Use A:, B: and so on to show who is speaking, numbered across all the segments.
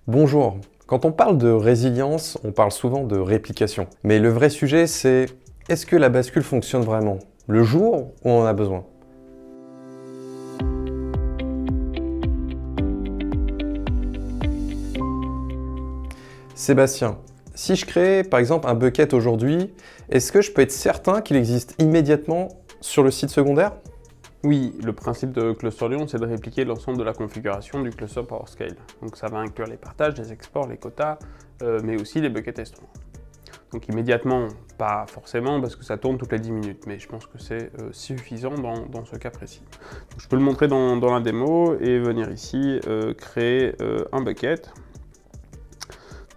A: Bonjour. Quand on parle de résilience, on parle souvent de réplication. Mais le vrai sujet, c'est est-ce que la bascule fonctionne vraiment, le jour où on en a besoin? Sébastien, si je crée par exemple un bucket aujourd'hui, est-ce que je peux être certain qu'il existe immédiatement sur le site secondaire?
B: Oui, le principe de ClusterLion, c'est de répliquer l'ensemble de la configuration du cluster PowerScale. Donc ça va inclure les partages, les exports, les quotas, mais aussi les buckets S3. Donc immédiatement, pas forcément, parce que ça tourne toutes les 10 minutes, mais je pense que c'est suffisant dans ce cas précis. Donc, je peux le montrer dans la démo et venir ici créer un bucket.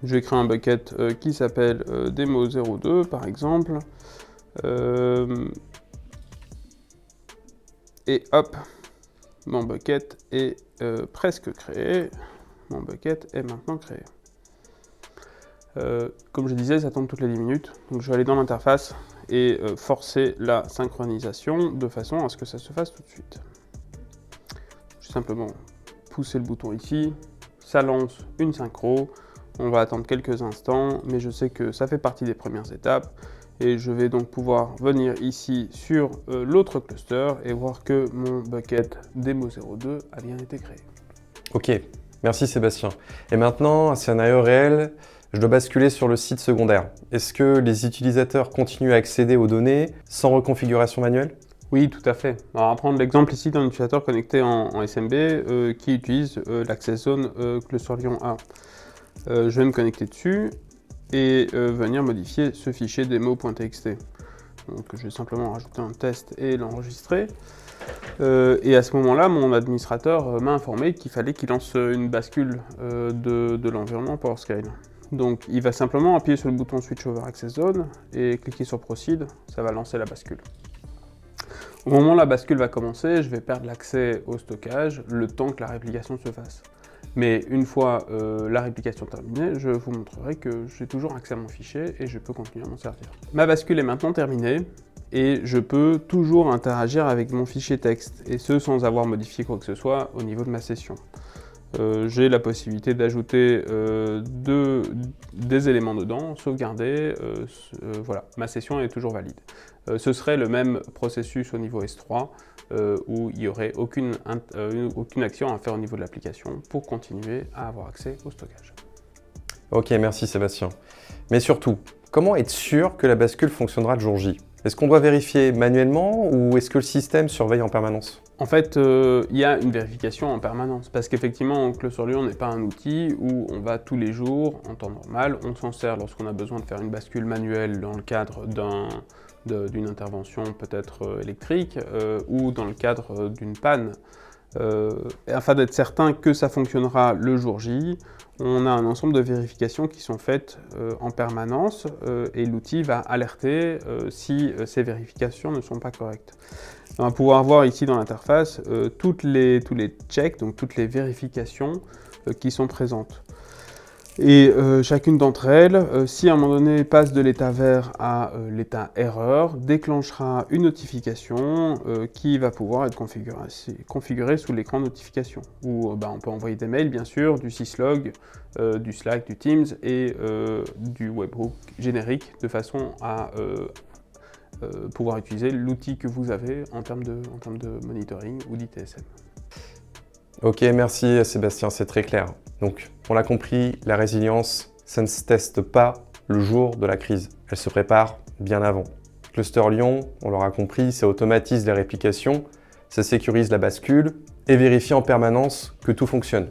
B: Je vais créer un bucket qui s'appelle Demo02 par exemple. Et hop, mon bucket est presque créé. Mon bucket est maintenant créé. Comme je disais, ça tourne toutes les 10 minutes. Donc je vais aller dans l'interface et forcer la synchronisation de façon à ce que ça se fasse tout de suite. Je vais simplement pousser le bouton ici. Ça lance une synchro. On va attendre quelques instants, mais je sais que ça fait partie des premières étapes. Et je vais donc pouvoir venir ici sur l'autre cluster et voir que mon bucket Demo02 a bien été créé.
A: Ok, merci Sébastien. Et maintenant, un scénario réel, je dois basculer sur le site secondaire. Est-ce que les utilisateurs continuent à accéder aux données sans reconfiguration manuelle?
B: Oui, tout à fait. Alors, on va prendre l'exemple ici d'un utilisateur connecté en SMB qui utilise l'Access Zone ClusterLion A. Je vais me connecter dessus et venir modifier ce fichier demo.txt. Donc je vais simplement rajouter un test et l'enregistrer. Et à ce moment-là, mon administrateur m'a informé qu'il fallait qu'il lance une bascule de l'environnement PowerScale. Donc il va simplement appuyer sur le bouton Switch Over Access Zone et cliquer sur Proceed, ça va lancer la bascule. Au moment où la bascule va commencer, je vais perdre l'accès au stockage le temps que la réplication se fasse. Mais une fois la réplication terminée, je vous montrerai que j'ai toujours accès à mon fichier et je peux continuer à m'en servir. Ma bascule est maintenant terminée et je peux toujours interagir avec mon fichier texte, et ce sans avoir modifié quoi que ce soit au niveau de ma session. J'ai la possibilité d'ajouter des éléments dedans, sauvegarder, voilà, ma session est toujours valide. Ce serait le même processus au niveau S3, où il n'y aurait aucune action à faire au niveau de l'application pour continuer à avoir accès au stockage.
A: Ok, merci Sébastien. Mais surtout, comment être sûr que la bascule fonctionnera le jour J? Est-ce qu'on doit vérifier manuellement ou est-ce que le système surveille en permanence?
B: En fait, il y a une vérification en permanence, parce qu'effectivement, ClusterLion n'est pas un outil où on va tous les jours, en temps normal, on s'en sert lorsqu'on a besoin de faire une bascule manuelle dans le cadre d'une intervention peut-être électrique ou dans le cadre d'une panne. Afin d'être certain que ça fonctionnera le jour J, on a un ensemble de vérifications qui sont faites en permanence et l'outil va alerter si ces vérifications ne sont pas correctes. On va pouvoir voir ici dans l'interface tous les checks, donc toutes les vérifications qui sont présentes. Et chacune d'entre elles, si à un moment donné passe de l'état vert à l'état erreur, déclenchera une notification qui va pouvoir être configurée sous l'écran notification. Où on peut envoyer des mails bien sûr, du syslog, du Slack, du Teams et du webhook générique de façon à pouvoir utiliser l'outil que vous avez en termes de monitoring ou d'ITSM.
A: Ok, merci Sébastien, c'est très clair. Donc, on l'a compris, la résilience, ça ne se teste pas le jour de la crise. Elle se prépare bien avant. ClusterLion, on l'aura compris, ça automatise les réplications, ça sécurise la bascule et vérifie en permanence que tout fonctionne.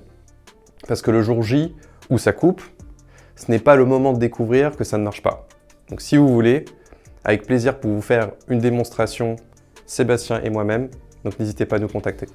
A: Parce que le jour J, où ça coupe, ce n'est pas le moment de découvrir que ça ne marche pas. Donc si vous voulez, avec plaisir pour vous faire une démonstration, Sébastien et moi-même, donc n'hésitez pas à nous contacter.